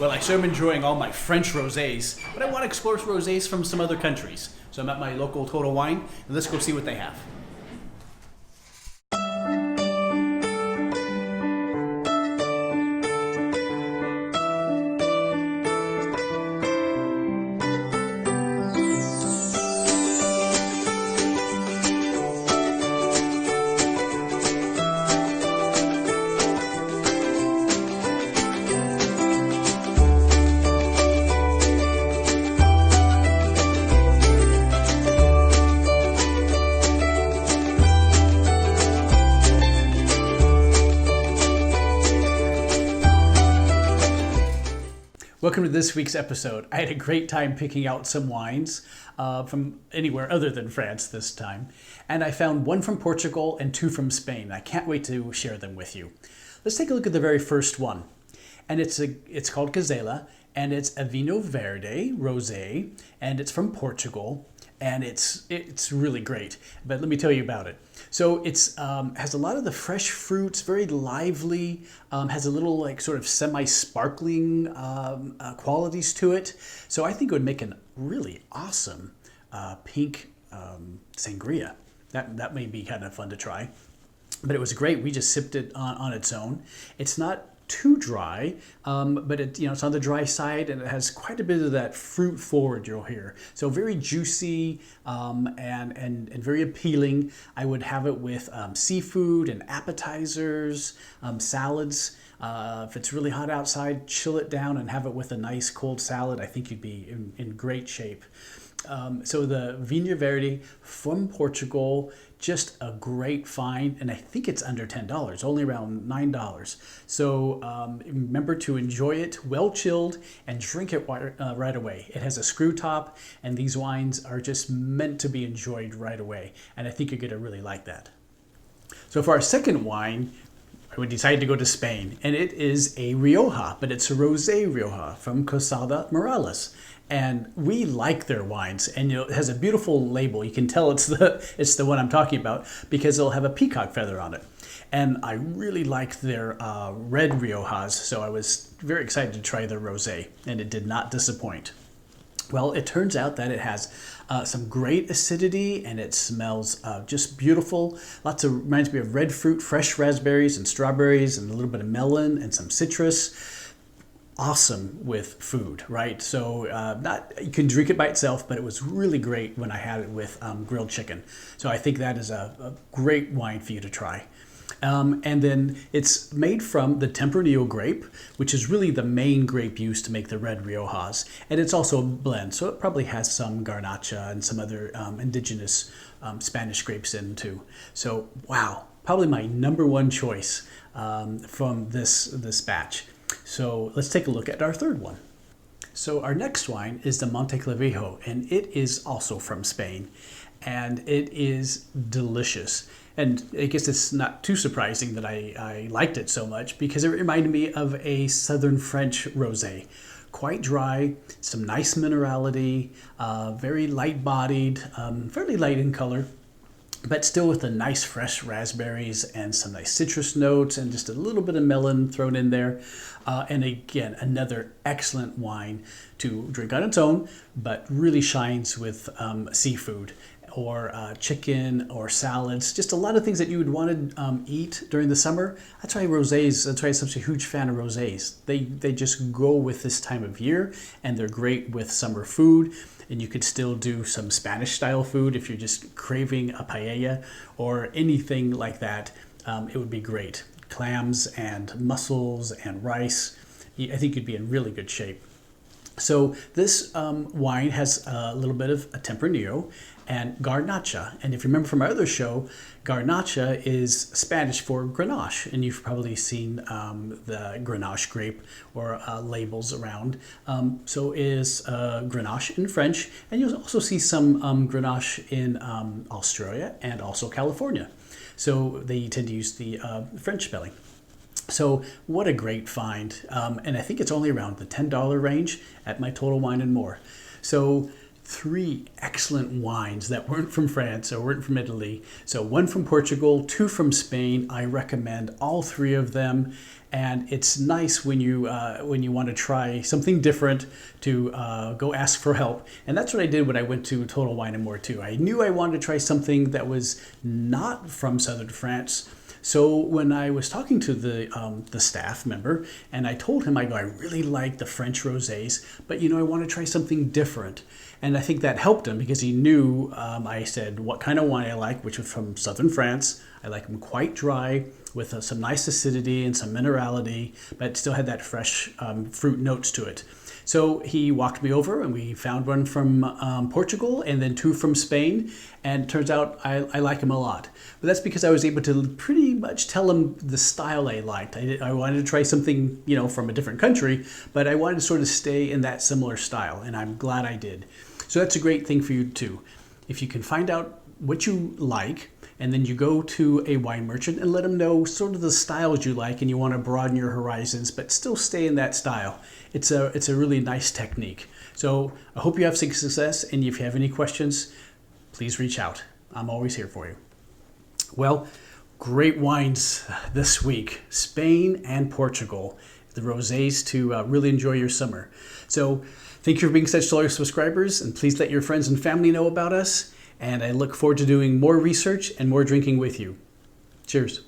Well, I sure am enjoying all my French rosés, but I want to explore rosés from some other countries. So I'm at my local Total Wine, and let's go see what they have. Welcome to this week's episode. I had a great time picking out some wines from anywhere other than France this time. And I found one from Portugal and two from Spain. I can't wait to share them with you. Let's take a look at the very first one. And it's called Gazela, and it's a Vinho Verde Rose, and it's from Portugal. And it's really great. But let me tell you about it. So it's has a lot of the fresh fruits, very lively, has a little like sort of semi-sparkling qualities to it. So I think it would make a really awesome pink sangria. That may be kind of fun to try. But it was great. We just sipped it on its own. It's not too dry, but it's on the dry side, and it has quite a bit of that fruit forward you'll hear. So very juicy and very appealing. I would have it with seafood and appetizers, salads. If it's really hot outside, chill it down and have it with a nice cold salad. I think you'd be in great shape. So the Vinho Verde from Portugal, just a great find, and I think it's under $10, only around $9. So remember to enjoy it well chilled and drink it right away. It has a screw top, and these wines are just meant to be enjoyed right away, and I think you're going to really like that. So for our second wine, we decided to go to Spain, and it is a Rioja, but it's a Rosé Rioja from Casado Morales. And we like their wines, and it has a beautiful label. You can tell it's the one I'm talking about because it'll have a peacock feather on it. And I really like their red Riojas, so I was very excited to try their rosé, and it did not disappoint. Well, it turns out that it has some great acidity, and it smells just beautiful. Reminds me of red fruit, fresh raspberries and strawberries, and a little bit of melon and some citrus. Awesome with food, right? So you can drink it by itself, but it was really great when I had it with grilled chicken. So I think that is a great wine for you to try. And then it's made from the Tempranillo grape, which is really the main grape used to make the red Riojas. And it's also a blend, so it probably has some Garnacha and some other indigenous Spanish grapes in too. So wow, probably my number one choice from this batch. So let's take a look at our third one. So our next wine is the Monte Clavijo, and it is also from Spain, and it is delicious. And I guess it's not too surprising that I liked it so much because it reminded me of a southern French rosé. Quite dry, some nice minerality, very light-bodied, fairly light in color, but still with the nice fresh raspberries and some nice citrus notes and just a little bit of melon thrown in there. And again, another excellent wine to drink on its own, but really shines with seafood or chicken or salads, just a lot of things that you would want to eat during the summer. That's why I'm such a huge fan of rosés. They just go with this time of year, and they're great with summer food. And you could still do some Spanish style food if you're just craving a paella or anything like that. It would be great. Clams and mussels and rice. I think you'd be in really good shape. So this wine has a little bit of a Tempranillo and Garnacha. And if you remember from our other show, Garnacha is Spanish for Grenache. And you've probably seen the Grenache grape or labels around. So is Grenache in French. And you'll also see some Grenache in Australia and also California. So they tend to use the French spelling. So what a great find. And I think it's only around the $10 range at my Total Wine & More. So three excellent wines that weren't from France or weren't from Italy. So one from Portugal, two from Spain. I recommend all three of them. And it's nice when you want to try something different to go ask for help. And that's what I did when I went to Total Wine and More too. I knew I wanted to try something that was not from southern France. So when I was talking to the staff member, and I told him, I really like the French rosés, but I want to try something different. And I think that helped him because he knew I said what kind of wine I like, which was from southern France. I like them quite dry with some nice acidity and some minerality, but it still had that fresh fruit notes to it. So he walked me over and we found one from Portugal and then two from Spain. And it turns out I like them a lot. But that's because I was able to pretty much tell him the style I liked. I wanted to try something, from a different country, but I wanted to sort of stay in that similar style. And I'm glad I did. So that's a great thing for you too. If you can find out what you like, and then you go to a wine merchant and let them know sort of the styles you like and you want to broaden your horizons, but still stay in that style. It's a really nice technique. So I hope you have some success, and if you have any questions, please reach out. I'm always here for you. Well, great wines this week, Spain and Portugal, the rosés to really enjoy your summer. So thank you for being such loyal subscribers, and please let your friends and family know about us. And I look forward to doing more research and more drinking with you. Cheers.